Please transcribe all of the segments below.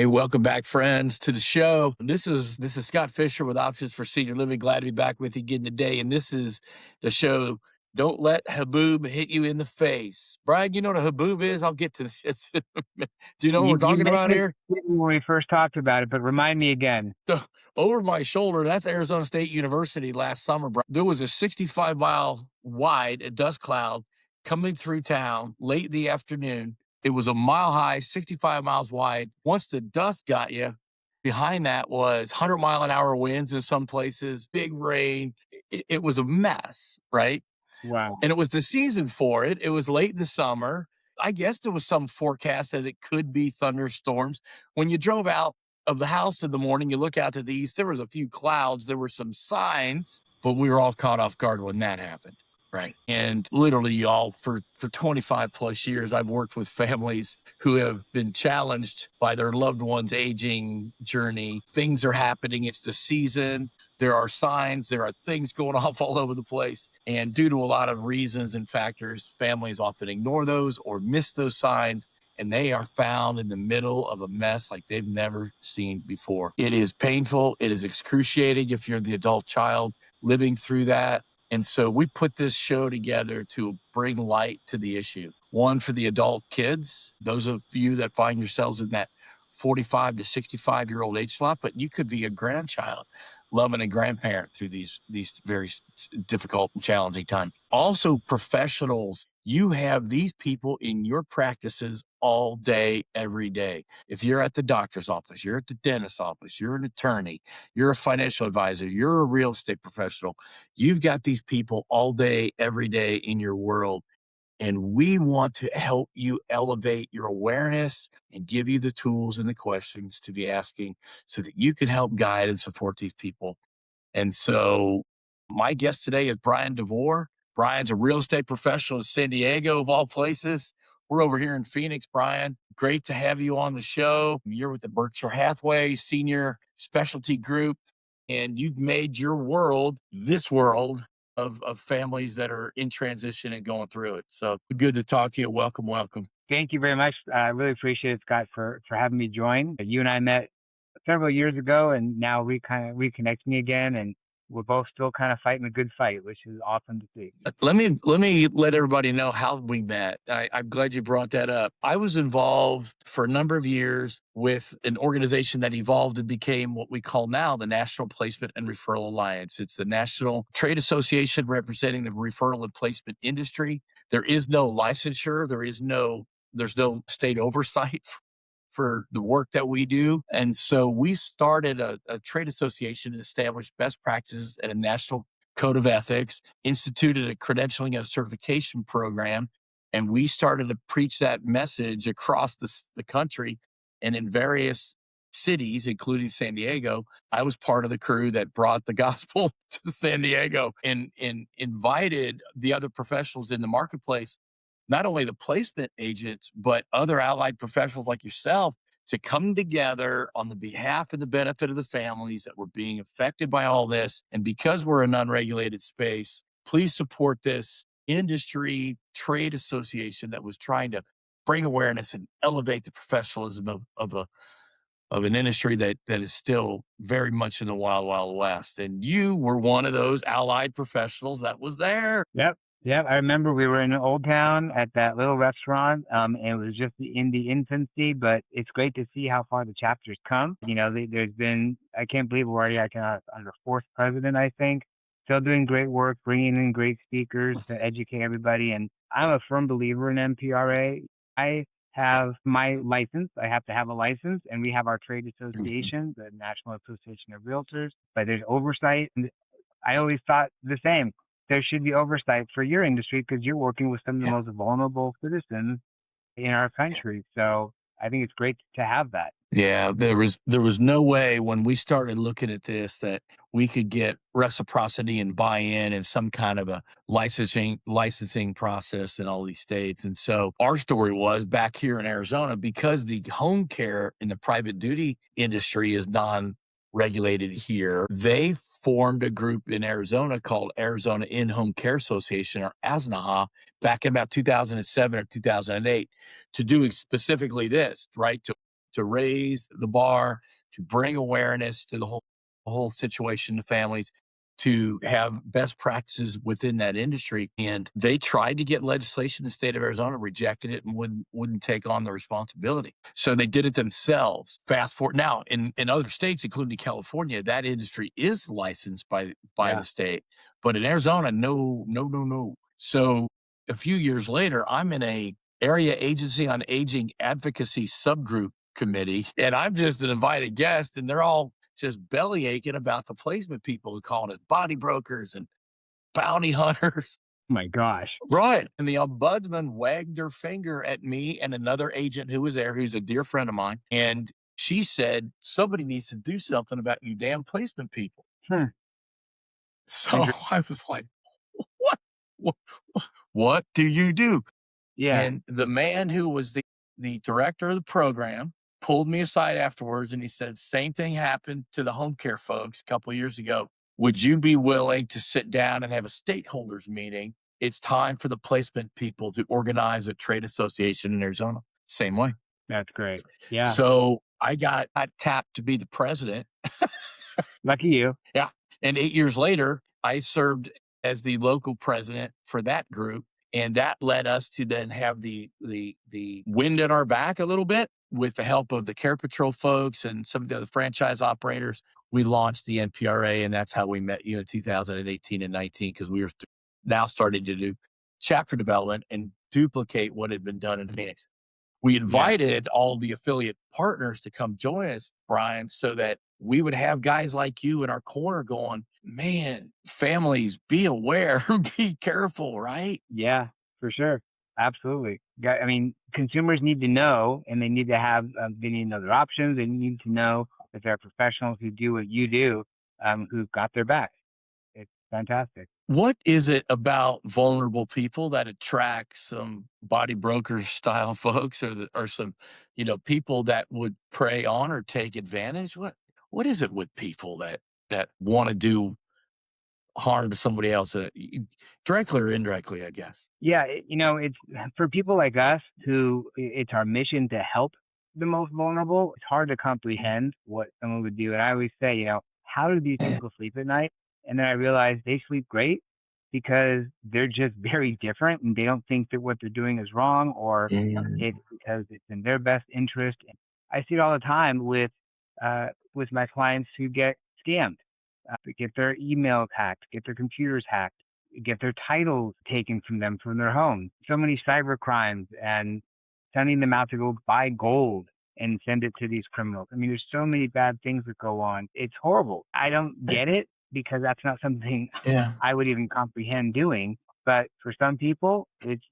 Hey, welcome back, friends, to the show. This is Scott Fischer with Options for Senior Living. Glad to be back with you again today. And this is the show. Don't let haboob hit you in the face. Brian, you know what a haboob is? I'll get to this. Do you know what we're You talking about mentioned here? it when we first talked about it, but remind me again. So, over my shoulder, that's Arizona State University last summer. Brian. There was a 65-mile wide dust cloud coming through town late in the afternoon. It was a mile high, 65 miles wide. Once the dust got you, behind that was 100-mile-an-hour winds in some places, big rain. It was a mess, right? Wow. And it was the season for it. It was late in the summer. I guess there was some forecast that it could be thunderstorms. When you drove out of the house in the morning, you look out to the east, there was a few clouds. There were some signs, but we were all caught off guard when that happened. Right. And literally, y'all, for 25 plus years, I've worked with families who have been challenged by their loved ones' aging journey. Things are happening. It's the season. There are signs, there are things going off all over the place. And due to a lot of reasons and factors, families often ignore those or miss those signs. And they are found in the middle of a mess like they've never seen before. It is painful. It is excruciating if you're the adult child living through that. And so we put this show together to bring light to the issue. One, for the adult kids, those of you that find yourselves in that 45 to 65-year-old age slot, but you could be a grandchild loving a grandparent through these very difficult and challenging times. Also, professionals, you have these people in your practices all day, every day. If you're at the doctor's office, you're at the dentist's office, you're an attorney, you're a financial advisor, you're a real estate professional, you've got these people all day, every day in your world. And we want to help you elevate your awareness and give you the tools and the questions to be asking so that you can help guide and support these people. And so my guest today is Bryan Devore. Bryan's a real estate professional in San Diego, of all places. We're over here in Phoenix, Bryan. Great to have you on the show. You're with the Berkshire Hathaway Senior Specialty Group, and you've made your world this world of families that are in transition and going through it. So good to talk to you. Welcome, welcome. Thank you very much. I really appreciate it, Scott, for having me join. You and I met several years ago, and now we kind of reconnecting again, and we're both still kind of fighting a good fight, which is awesome to see. Let me let everybody know how we met. I'm glad you brought that up. I was involved for a number of years with an organization that evolved and became what we call now the National Placement and Referral Alliance. It's the national trade association representing the referral and placement industry. There is no licensure. There's no state oversight for the work that we do. And so we started a trade association and established best practices and a national code of ethics, instituted a credentialing and certification program, and we started to preach that message across the country and in various cities, including San Diego. I was part of the crew that brought the gospel to San Diego and invited the other professionals in the marketplace, not only the placement agents, but other allied professionals like yourself to come together on the behalf and the benefit of the families that were being affected by all this. And because we're an unregulated space, please support this industry trade association that was trying to bring awareness and elevate the professionalism of an industry that is still very much in the wild, wild west. And you were one of those allied professionals that was there. Yep. Yep. I remember we were in Old Town at that little restaurant. And it was just in the infancy, but it's great to see how far the chapter's come. You know, there's been, I can't believe we're already on the fourth president, I think. Still doing great work, bringing in great speakers to educate everybody. And I'm a firm believer in NPRA. I have my license. I have to have a license, and we have our trade association, the National Association of Realtors, but there's oversight. And I always thought the same. There should be oversight for your industry because you're working with some of the Yeah. most vulnerable citizens in our country. So I think it's great to have that. Yeah, there was no way when we started looking at this that we could get reciprocity and buy-in and some kind of a licensing process in all these states. And so our story was back here in Arizona, because the home care in the private duty industry is non-regulated here. They formed a group in Arizona called Arizona In-Home Care Association, or ASNAHA, back in about 2007 or 2008 to do specifically this, right? To to raise the bar, to bring awareness to the whole situation to families, to have best practices within that industry. And they tried to get legislation in the state of Arizona, rejected it, and wouldn't take on the responsibility. So they did it themselves. Fast forward now in other states, including California, that industry is licensed by the Yeah, state. But in Arizona, no, no, no, no. So a few years later, I'm in a area agency on aging advocacy subgroup committee, and I'm just an invited guest, and they're all just belly aching about the placement people who call it body brokers and bounty hunters. oh my gosh. Right. And the ombudsman wagged her finger at me and another agent who was there, who's a dear friend of mine. And she said, somebody needs to do something about you damn placement people. Hmm. So Inter- I was like, what? What, what do you do? yeah, And the man who was the director of the program pulled me aside afterwards and he said, same thing happened to the home care folks a couple of years ago. Would you be willing to sit down and have a stakeholders meeting? It's time for the placement people to organize a trade association in Arizona. Same way. that's great. Yeah, So I got tapped to be the president. lucky you. Yeah. And 8 years later, I served as the local president for that group. And that led us to then have the wind at our back a little bit with the help of the Care Patrol folks and some of the other franchise operators. We launched the NPRA, and that's how we met you in 2018 and 19, because we were now starting to do chapter development and duplicate what had been done in Phoenix. We Yeah. invited all the affiliate partners to come join us, Bryan, so that we would have guys like you in our corner going, man, families, be aware, be careful, right? Yeah, for sure. Absolutely. I mean, consumers need to know, and they need to have, they need to know their options. They need to know that there are professionals who do what you do, who've got their back. It's fantastic. What is it about vulnerable people that attracts some body broker style folks or some, people that would prey on or take advantage? What is it with people that want to do harm to somebody else, directly or indirectly, I guess. Yeah, it's for people like us who it's our mission to help the most vulnerable. It's hard to Yeah. comprehend what someone would do. And I always say, how do these people sleep at night? And then I realize they sleep great because they're just very different and they don't think that what they're doing is wrong or Mm. it's because it's in their best interest. And I see it all the time with my clients who get scammed, get their emails hacked, get their computers hacked, get their titles taken from them from their homes. So many cyber crimes and sending them out to go buy gold and send it to these criminals. I mean, there's so many bad things that go on. It's horrible. I don't get it because that's not something Yeah. I would even comprehend doing. But for some people, it's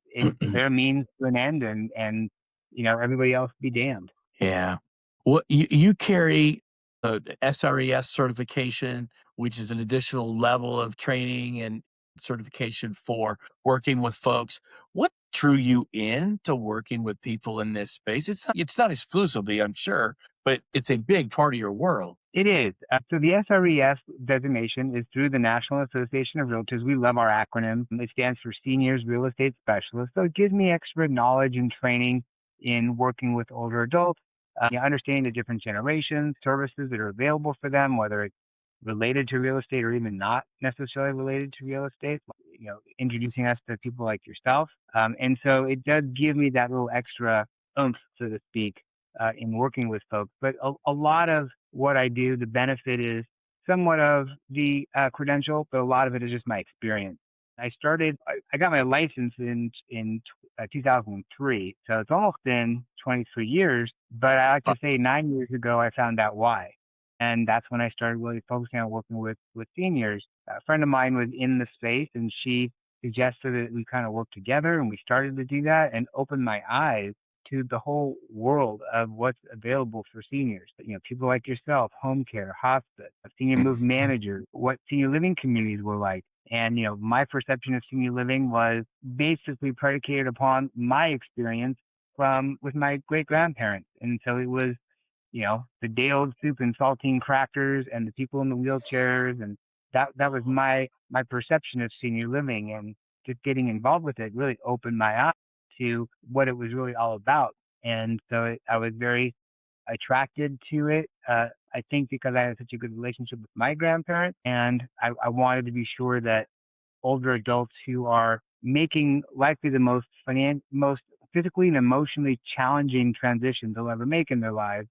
their means to an end, and everybody else be damned. Yeah. Well, you carry a SRES certification, which is an additional level of training and certification for working with folks. What drew you into working with people in this space? It's not exclusively, I'm sure, but it's a big part of your world. It is. So the SRES designation is through the National Association of Realtors. We love our acronym. It stands for Seniors Real Estate Specialists. So it gives me extra knowledge and training in working with older adults, understanding the different generations, services that are available for them, whether it's related to real estate or even not necessarily related to real estate, introducing us to people like yourself. And so it does give me that little extra oomph, so to speak, in working with folks. But a lot of what I do, the benefit is somewhat of the credential, but a lot of it is just my experience. I got my license in 2003, so it's almost been 23 years. But I like to say 9 years ago, I found out why. And that's when I started really focusing on working with seniors. A friend of mine was in the space and she suggested that we kind of work together and we started to do that and opened my eyes to the whole world of what's available for seniors. People like yourself, home care, hospice, senior move managers, what senior living communities were like. And, my perception of senior living was basically predicated upon my experience with my great grandparents. And so it was, the day old soup and saltine crackers and the people in the wheelchairs. And that was my perception of senior living, and just getting involved with it really opened my eyes to what it was really all about. And so I was very attracted to it. I think because I had such a good relationship with my grandparents, and I wanted to be sure that older adults who are making likely the most physically and emotionally challenging transitions they'll ever make in their lives.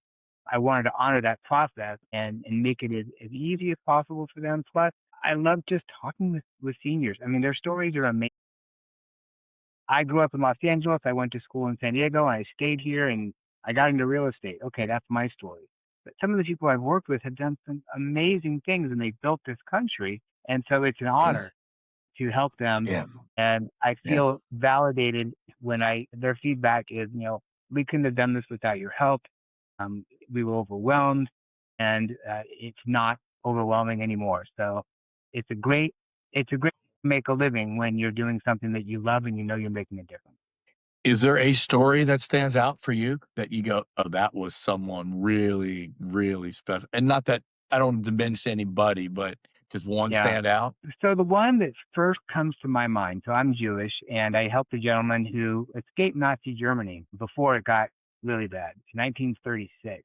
I wanted to honor that process and make it as easy as possible for them. Plus, I love just talking with seniors. I mean, their stories are amazing. I grew up in Los Angeles. I went to school in San Diego. And I stayed here and I got into real estate. Okay, that's my story. But some of the people I've worked with have done some amazing things and they built this country. And so it's an honor to help them. Yeah. And I Yeah. feel validated when their feedback is, we couldn't have done this without your help. We were overwhelmed, and it's not overwhelming anymore. So it's a great to make a living when you're doing something that you love and you know you're making a difference. Is there a story that stands out for you that you go, "Oh, that was someone really, really special," and not that I don't diminish anybody, but does one Yeah. stand out? So the one that first comes to my mind, so I'm Jewish, and I helped a gentleman who escaped Nazi Germany before it got really bad, 1936.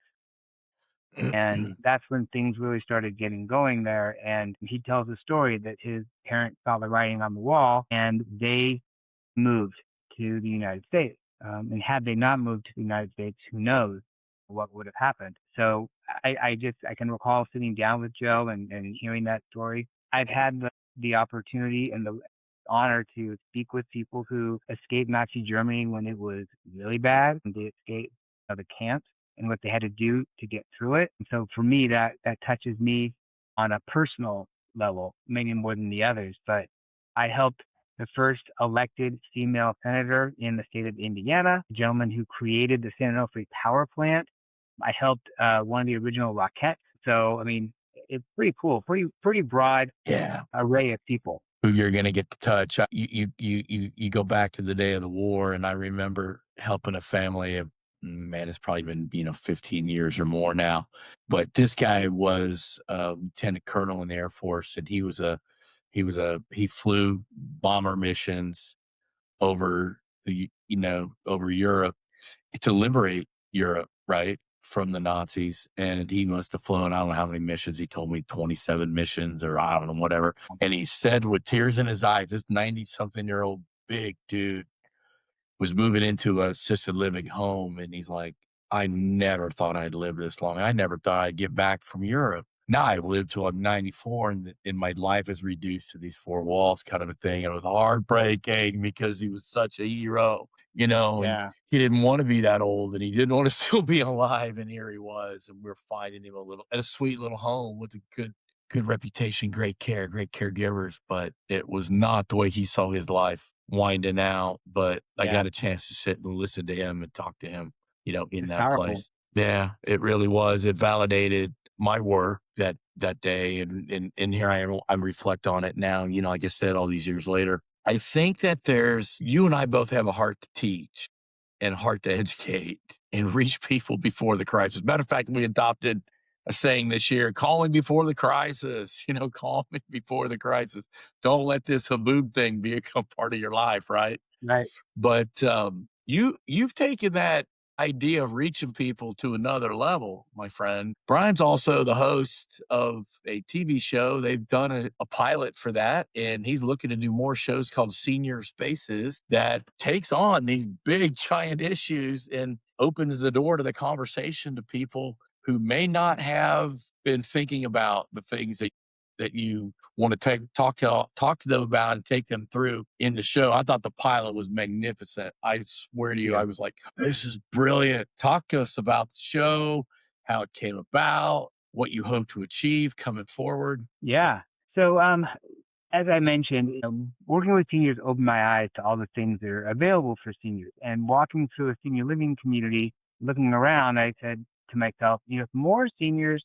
And that's when things really started getting going there. And he tells a story that his parents saw the writing on the wall and they moved to the United States. And had they not moved to the United States, who knows what would have happened. So I can recall sitting down with Joe and hearing that story. I've had the opportunity and the honor to speak with people who escaped Nazi Germany when it was really bad. And they escaped the camps and what they had to do to get through it. And so for me, that touches me on a personal level, maybe more than the others. But I helped the first elected female senator in the state of Indiana, a gentleman who created the San Onofre power plant. I helped one of the original Rockettes. So, I mean, it's pretty cool, pretty broad Yeah. array of people. Who you're gonna get to touch. You go back to the day of the war, and I remember helping a family of man, it's probably been, 15 years or more now, but this guy was a lieutenant colonel in the Air Force, and he flew bomber missions over over Europe to liberate Europe, right, from the Nazis. And he must have flown, I don't know how many missions. He told me 27 missions or I don't know, whatever. And he said with tears in his eyes, this 90 something year old big dude was moving into a assisted living home. And he's like, I never thought I'd live this long. I never thought I'd get back from Europe. Now I've lived till I'm 94 and my life is reduced to these four walls kind of a thing. And it was heartbreaking because he was such a hero, and Yeah, he didn't want to be that old and he didn't want to still be alive. And here he was. And we're finding him at a sweet little home with a good reputation, great care, great caregivers. But it was not the way he saw his life winding out. But I yeah, got a chance to sit and listen to him and talk to him, in it's that powerful. place. Yeah, it really was. It validated my work that day, and here I am. I'm reflect on it now. Like I said, all these years later, I think that you and I both have a heart to teach and heart to educate and reach people before the crisis. Matter of fact, we adopted a saying this year: "Call me before the crisis." Call me before the crisis. Don't let this haboob thing become part of your life, right? Right. But you've taken that idea of reaching people to another level, my friend. Brian's also the host of a TV show. They've done a pilot for that, and he's looking to do more shows called Senior Spaces that takes on these big giant issues and opens the door to the conversation to people who may not have been thinking about the things that you want to talk to them about and take them through in the show. I thought the pilot was magnificent. I swear to Thank you, you. I was like, this is brilliant. Talk to us about the show, how it came about, what you hope to achieve coming forward. Yeah. So, as I mentioned, working with seniors opened my eyes to all the things that are available for seniors. And walking through a senior living community, looking around, I said to myself, if more seniors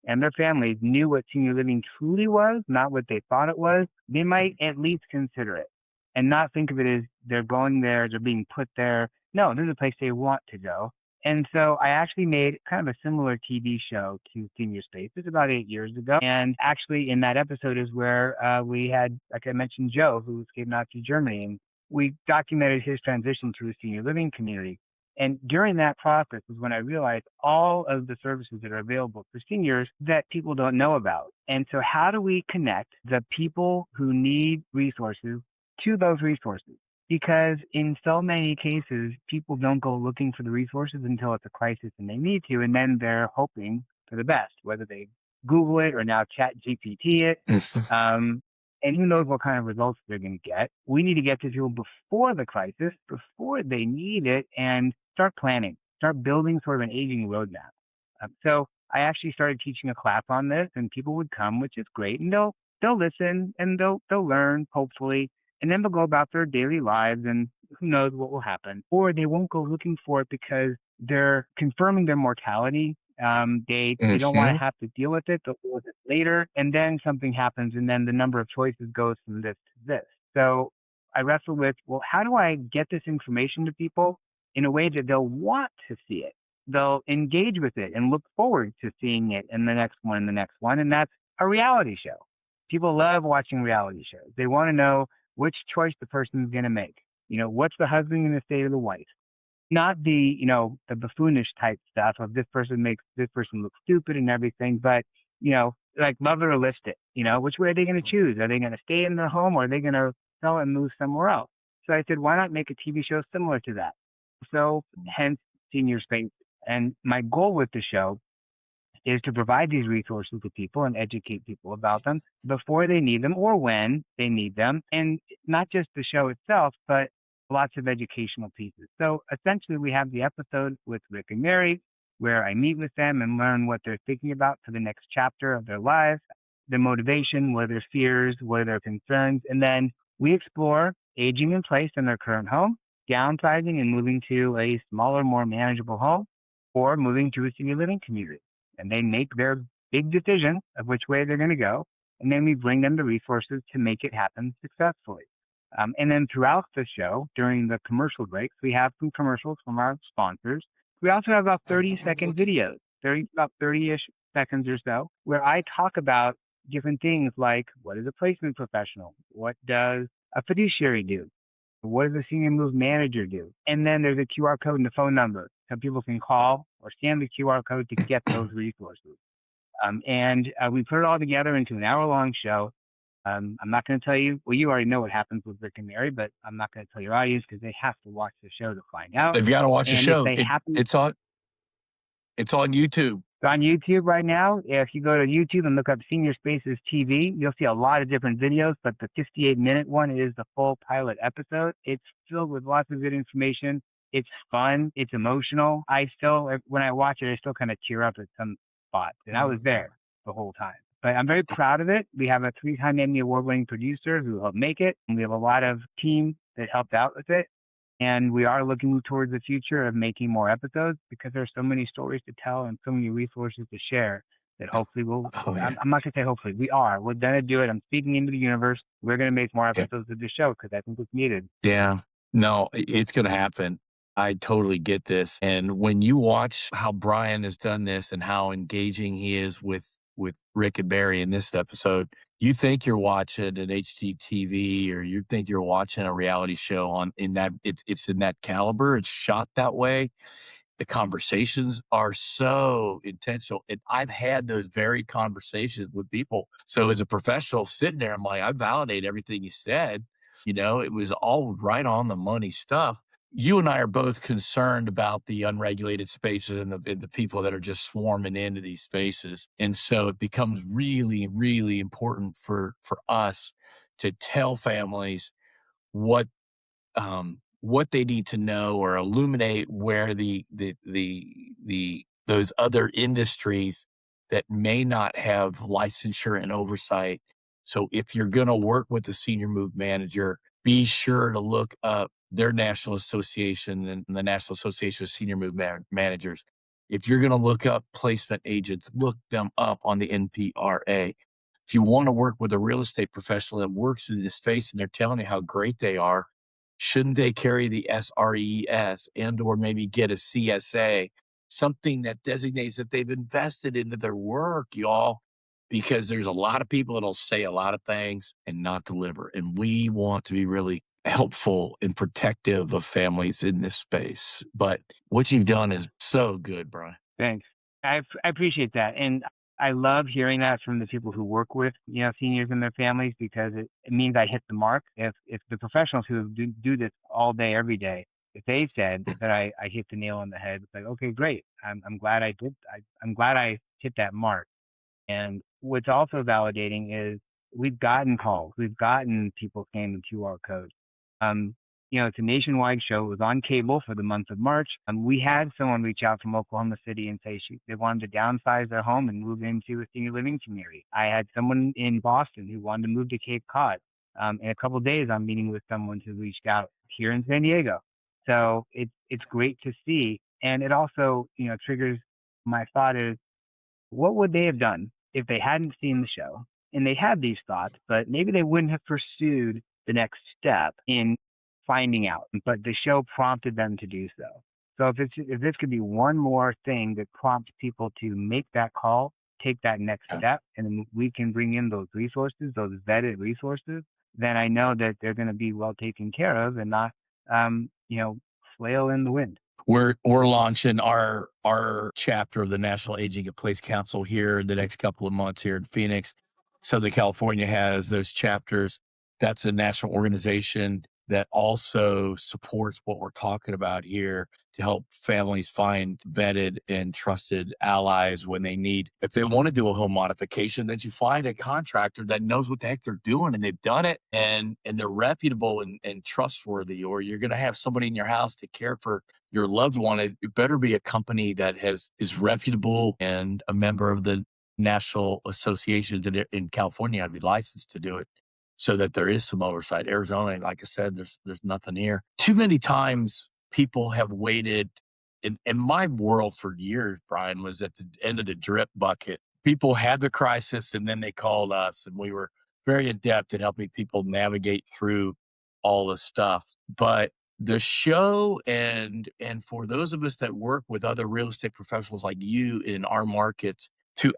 and their families knew what senior living truly was, not what they thought it was, they might at least consider it and not think of it as they're going there, they're being put there. No, this is a place they want to go. And so I actually made kind of a similar TV show to Senior Spaces about 8 years ago. And actually, in that episode is where we had, like I mentioned, Joe, who escaped Nazi Germany. And we documented his transition to a senior living community. And during that process is when I realized all of the services that are available for seniors that people don't know about. And so how do we connect the people who need resources to those resources? Because in so many cases, people don't go looking for the resources until it's a crisis and they need to, and then they're hoping for the best, whether they Google it or now Chat GPT it. Um, and who knows what kind of results they're going to get. We need to get to people before the crisis, before they need it, and start planning, start building sort of an aging roadmap. So I actually started teaching a class on this, and people would come, which is great, and they'll listen and they'll learn hopefully, and then they'll go about their daily lives, and who knows what will happen. Or they won't go looking for it because they're confirming their mortality. They don't want to Mhm. have to deal with it. They'll deal with it later, and then something happens, and then the number of choices goes from this to this. So I wrestle with, well, how do I get this information to people in a way that they'll want to see it? They'll engage with it and look forward to seeing it in the next one and the next one. And that's a reality show. People love watching reality shows. They want to know which choice the person is going to make. What's the husband going to say to the wife? Not the buffoonish type stuff of this person makes this person look stupid and everything, but, like love it or list it. Which way are they going to choose? Are they going to stay in the home or are they going to sell and move somewhere else? So I said, why not make a TV show similar to that? So hence Senior Space. And my goal with the show is to provide these resources to people and educate people about them before they need them or when they need them. And not just the show itself, but lots of educational pieces. So essentially, we have the episode with Rick and Mary, where I meet with them and learn what they're thinking about for the next chapter of their lives, their motivation, what are their fears, what are their concerns. And then we explore aging in place in their current home, downsizing and moving to a smaller, more manageable home, or moving to a senior living community. And they make their big decision of which way they're going to go. And then we bring them the resources to make it happen successfully. And then throughout the show, during the commercial breaks, we have some commercials from our sponsors. We also have about 30-second videos, about 30-ish seconds or so, where I talk about different things like what is a placement professional? What does a fiduciary do? What does a senior move manager do? And then there's a QR code and a phone number so people can call or scan the QR code to get those resources. And we put it all together into an hour-long show. I'm not going to tell you, well, you already know what happens with Rick and Mary, but I'm not going to tell your audience because they have to watch the show to find out. They've got to watch the And if show. they happen, It's on YouTube. it's on YouTube right now. If you go to YouTube and look up Senior Spaces TV, you'll see a lot of different videos, but the 58-minute one is the full pilot episode. It's filled with lots of good information. It's fun. It's emotional. When I watch it, I still kind of tear up at some spots, and I was there the whole time. But I'm very proud of it. We have a 3-time Emmy Award-winning producer who helped make it, and we have a lot of team that helped out with it. And we are looking towards the future of making more episodes because there's so many stories to tell and so many resources to share that hopefully Oh yeah. I'm not going to say hopefully, we're going to do it. I'm speaking into the universe. We're going to make more Yeah. episodes of the show because I think it's needed. Yeah. No, it's going to happen. I totally get this. And when you watch how Brian has done this and how engaging he is with Rick and Barry in this episode, you think you're watching an HGTV or you think you're watching a reality show it's in that caliber. It's shot that way. The conversations are so intentional. And I've had those very conversations with people. So as a professional sitting there, I'm like, I validate everything you said. It was all right on the money stuff. You and I are both concerned about the unregulated spaces and the people that are just swarming into these spaces. And so it becomes really, really important for us to tell families what what they need to know or illuminate where those other industries that may not have licensure and oversight. So if you're going to work with a senior move manager, be sure to look up their national association and the National Association of Senior Move Managers. If you're going to look up placement agents, look them up on the NPRA. If you want to work with a real estate professional that works in this space and they're telling you how great they are, shouldn't they carry the SRES and or maybe get a CSA, something that designates that they've invested into their work, y'all? Because there's a lot of people that'll say a lot of things and not deliver. And we want to be really helpful and protective of families in this space. But what you've done is so good, Brian. Thanks. I appreciate that. And I love hearing that from the people who work with, seniors and their families, because it means I hit the mark. If the professionals who do this all day, every day, if they said that I hit the nail on the head, it's like, okay, great. I'm glad I did. I'm glad I hit that mark. And what's also validating is we've gotten calls, we've gotten people scanning the QR code. Um, it's a nationwide show. It was on cable for the month of March. We had someone reach out from Oklahoma City and say they wanted to downsize their home and move into a senior living community. I had someone in Boston who wanted to move to Cape Cod. In a couple of days, I'm meeting with someone who reached out here in San Diego. So it's great to see, and it also triggers my thought is, what would they have done if they hadn't seen the show and they had these thoughts, but maybe they wouldn't have pursued the next step in finding out, but the show prompted them to do so. So if this could be one more thing that prompts people to make that call, take that next Yeah. step, and then we can bring in those resources, those vetted resources, then I know that they're going to be well taken care of and not, flail in the wind. We're launching our chapter of the National Aging in Place Council here in the next couple of months here in Phoenix. Southern California has those chapters. That's a national organization that also supports what we're talking about here to help families find vetted and trusted allies when they need. If they want to do a home modification, then you find a contractor that knows what the heck they're doing and they've done it and they're reputable and trustworthy, or you're going to have somebody in your house to care for your loved one. It better be a company that is reputable and a member of the national association in California. I'd be licensed to do it so that there is some oversight. Arizona, like I said, there's nothing here. Too many times people have waited in my world for years, Brian, was at the end of the drip bucket. People had the crisis and then they called us, and we were very adept at helping people navigate through all this stuff. But the show and for those of us that work with other real estate professionals like you in our markets to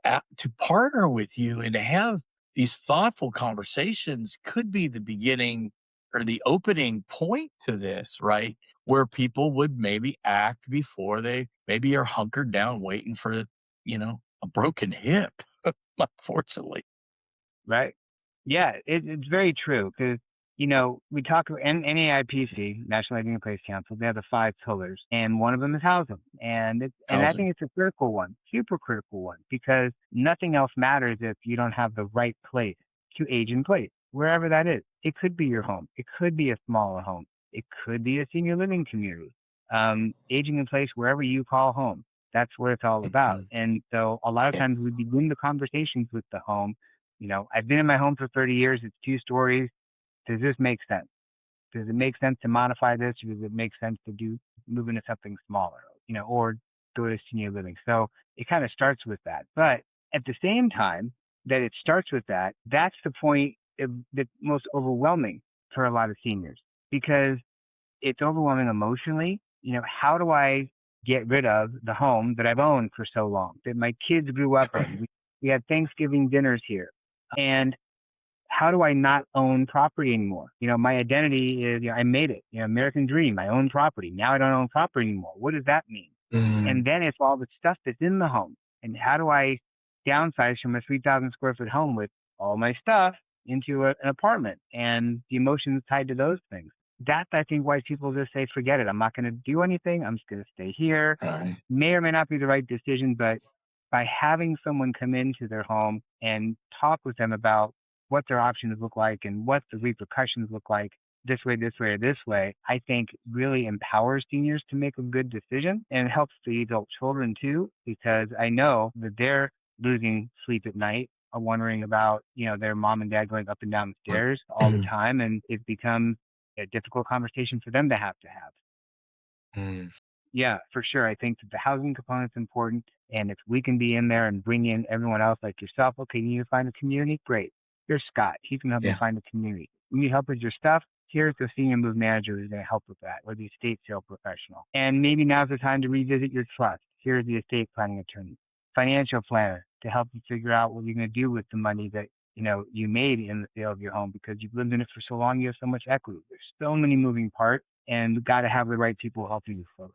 partner with you and to have these thoughtful conversations could be the beginning or the opening point to this, right? Where people would maybe act before they maybe are hunkered down waiting for, a broken hip, unfortunately. Right. Yeah, it's very true because, we talk about NAIPC, National Aging in Place Council, they have the 5 pillars, and one of them is housing. And I Housing. think it's a critical one, super critical one, because nothing else matters if you don't have the right place to age in place, wherever that is. It could be your home. It could be a smaller home. It could be a senior living community. Aging in place wherever you call home. That's what it's all about. Mhm. And so a lot of Yeah. times we begin the conversations with the home. I've been in my home for 30 years. It's 2 stories. Does this make sense? Does it make sense to modify this? Or does it make sense to move into something smaller, or go to senior living? So it kind of starts with that. But at the same time that it starts with that, that's the point that's most overwhelming for a lot of seniors, because it's overwhelming emotionally. How do I get rid of the home that I've owned for so long, that my kids grew up in? We had Thanksgiving dinners here. And how do I not own property anymore? My identity is, I made it, American dream, I own property. Now I don't own property anymore. What does that mean? And Mm. then it's all the stuff that's in the home. And how do I downsize from a 3,000 square foot home with all my stuff into an apartment and the emotions tied to those things? That's, I think, why people just say, forget it. I'm not going to do anything. I'm just going to stay here. Right. May or may not be the right decision, but by having someone come into their home and talk with them about what their options look like and what the repercussions look like, this way, this way, or this way, I think really empowers seniors to make a good decision, and helps the adult children too, because I know that they're losing sleep at night, wondering about, their mom and dad going up and down the stairs all the time. And it becomes a difficult conversation for them to have. Mm. Yeah, for sure. I think that the housing component's important. And if we can be in there and bring in everyone else like yourself, okay, you need to find a community? Great. Here's Scott. He can help you Yeah. find a community. You need help with your stuff? Here's the senior move manager who's going to help with that, or the estate sale professional. And maybe now's the time to revisit your trust. Here's the estate planning attorney, financial planner to help you figure out what you're going to do with the money that you made in the sale of your home because you've lived in it for so long. You have so much equity. There's so many moving parts, and you got to have the right people helping you folks.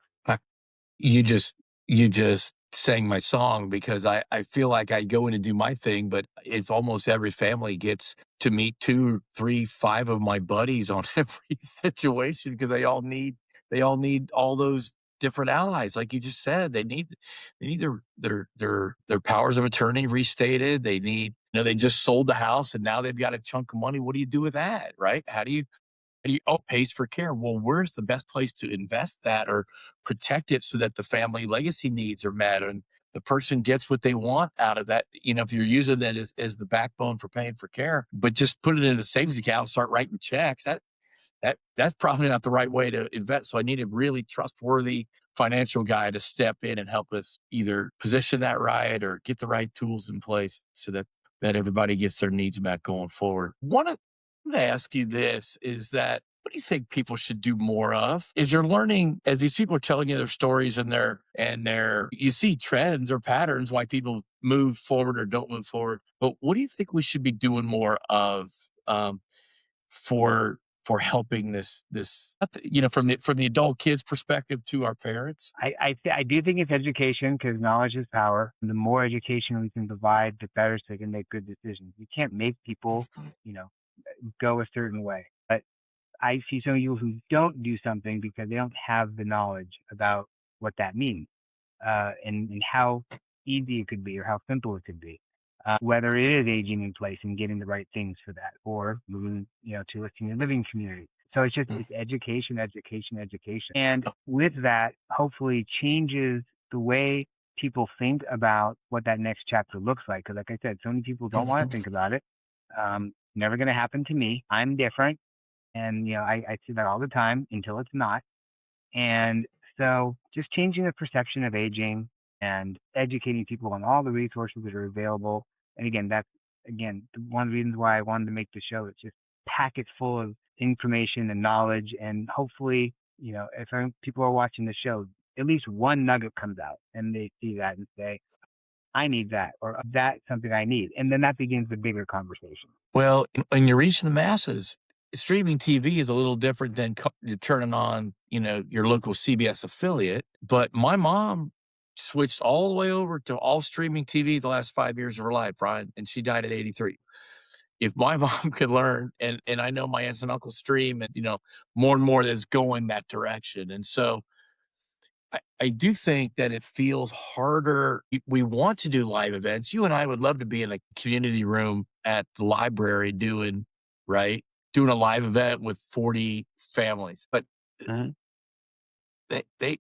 You just you just sang my song because I feel like I go in and do my thing, but it's almost every family gets to meet 2, 3, 5 of my buddies on every situation because they all need all those different allies. Like you just said, they need their powers of attorney restated. They need they just sold the house and now they've got a chunk of money. What do you do with that, right? Oh, pays for care. Well, where's the best place to invest that or protect it so that the family legacy needs are met and the person gets what they want out of that? If you're using that as the backbone for paying for care, but just put it in a savings account and start writing checks, that's probably not the right way to invest. So I need a really trustworthy financial guy to step in and help us either position that right or get the right tools in place so that everybody gets their needs met going forward. Want to ask you this is that what do you think people should do more of? Is you're learning as these people are telling you their stories and you see trends or patterns why people move forward or don't move forward. But what do you think we should be doing more of for helping this from the adult kids perspective to our parents? I do think it's education because knowledge is power. And the more education we can provide, the better so they can make good decisions. You can't make people, you know, go a certain way. But I see some people who don't do something because they don't have the knowledge about what that means, and how easy it could be or how simple it could be. Whether it is aging in place and getting the right things for that, or moving, to a senior living community. So it's education, education, education, and with that, hopefully changes the way people think about what that next chapter looks like. Because, like I said, so many people don't want to think about it. Never going to happen to me. I'm different, and I see that all the time until it's not. And so just changing the perception of aging and educating people on all the resources that are available. And again, that's one of the reasons why I wanted to make the show. It's just pack it full of information and knowledge. And hopefully, if people are watching the show, at least one nugget comes out and they see that and say, I need that, or that's something I need. And then that begins the bigger conversation. Well, when you're reaching the masses, streaming TV is a little different than you're turning on, your local CBS affiliate. But my mom switched all the way over to all streaming TV the last 5 years of her life, Brian, and she died at 83. If my mom could learn, and I know my aunts and uncles stream, and more and more that's going that direction, and so I do think that it feels harder. We want to do live events. You and I would love to be in a community room at the library right? Doing a live event with 40 families. But Mhm. they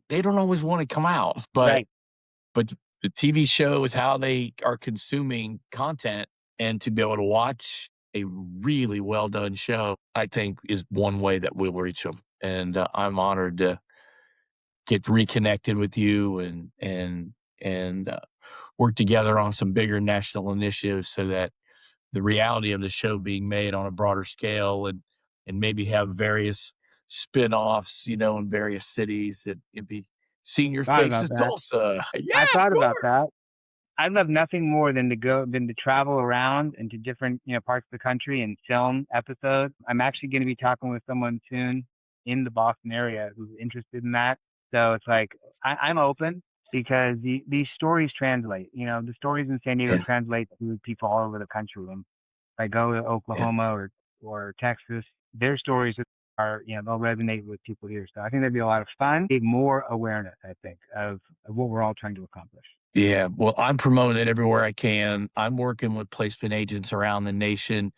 don't always want to come out. But Right. but the TV show is how they are consuming content, and to be able to watch a really well done show, I think is one way that we'll reach them. And I'm honored to get reconnected with you and work together on some bigger national initiatives so that the reality of the show being made on a broader scale and maybe have various spin-offs, in various cities. It'd be Senior Thought about Spaces that. Tulsa. Yeah, I of thought about course. that. I love nothing more than to travel around into different parts of the country and film episodes. I'm actually going to be talking with someone soon in the Boston area who's interested in that. So it's like I'm open because these stories translate. The stories in San Diego Yeah, translate to people all over the country. And if I go to yeah. Oklahoma or Texas, their stories are they'll resonate with people here. So I think that'd be a lot of fun. Get more awareness, I think, of what we're all trying to accomplish. Yeah, well, I'm promoting it everywhere I can. I'm working with placement agents around the nation,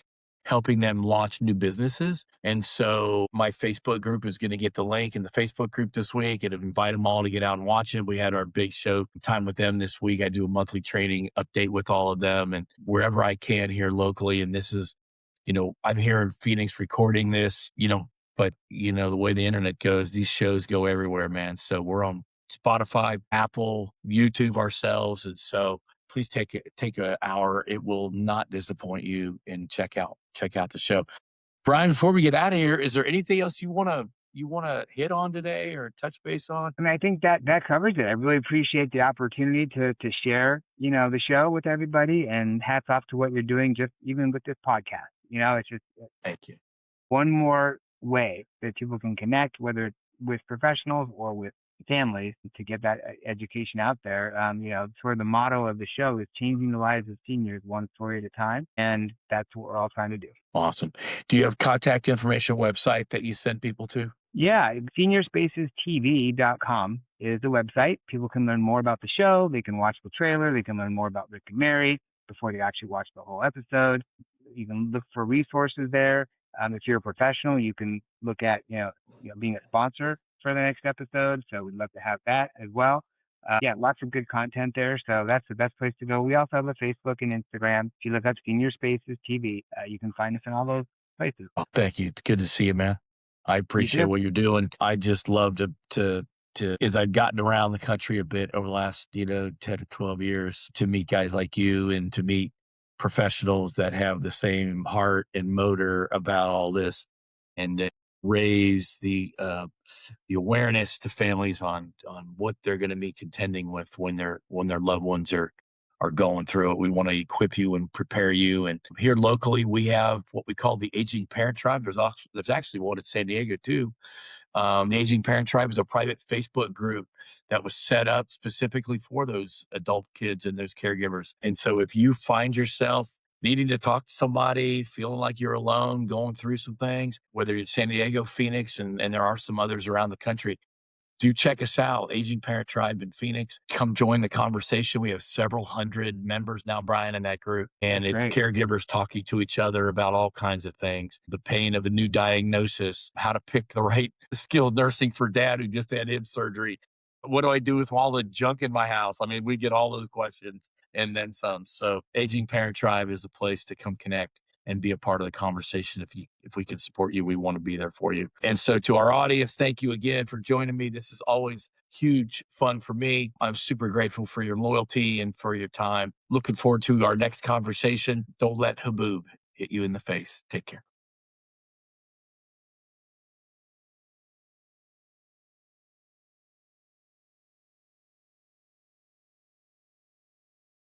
helping them launch new businesses. And so my Facebook group is going to get the link in the Facebook group this week and invite them all to get out and watch it. We had our big show time with them this week. I do a monthly training update with all of them and wherever I can here locally. And this is, I'm here in Phoenix recording this, but the way the internet goes, these shows go everywhere, man. So we're on Spotify, Apple, YouTube ourselves. And so please take an hour. It will not disappoint you and check out the show. Bryan, before we get out of here, is there anything else you want to you want to hit on today or touch base on? I mean, I think that covers it. I really appreciate the opportunity to share, the show with everybody, and hats off to what you're doing, just even with this podcast. It's just Thank you. one more way that people can connect, whether it's with professionals or with families, to get that education out there. Sort of the motto of the show is changing the lives of seniors one story at a time. And that's what we're all trying to do. Awesome. Do you have contact information website that you send people to? Yeah, seniorspacestv.com is the website. People can learn more about the show. They can watch the trailer. They can learn more about Rick and Mary before they actually watch the whole episode. You can look for resources there. If you're a professional, you can look at being a sponsor for the next episode. So we'd love to have that as well. Yeah, lots of good content there. So that's the best place to go. We also have a Facebook and Instagram. If you look up Senior Spaces TV, you can find us in all those places. Oh, thank you. It's good to see you, man. I appreciate what you're doing. I just love to as I've gotten around the country a bit over the last, 10 to 12 years, to meet guys like you and to meet professionals that have the same heart and motor about all this, and to raise the awareness to families on what they're going to be contending with when their loved ones are going through it. We want to equip you and prepare you. And here locally, we have what we call the Aging Parent Tribe. There's actually one in San Diego too. The Aging Parent Tribe is a private Facebook group that was set up specifically for those adult kids and those caregivers. And so if you find yourself needing to talk to somebody, feeling like you're alone, going through some things, whether you're in San Diego, Phoenix, and there are some others around the country, do check us out, Aging Parent Tribe in Phoenix. Come join the conversation. We have several hundred members now, Bryan, in that group. And it's caregivers talking to each other about all kinds of things. The pain of a new diagnosis, how to pick the right skilled nursing for dad who just had hip surgery. What do I do with all the junk in my house? I mean, we get all those questions and then some. So Aging Parent Tribe is a place to come connect and be a part of the conversation. If we can support you, we want to be there for you. And so to our audience, thank you again for joining me. This is always huge fun for me. I'm super grateful for your loyalty and for your time. Looking forward to our next conversation. Don't let Haboob hit you in the face. Take care.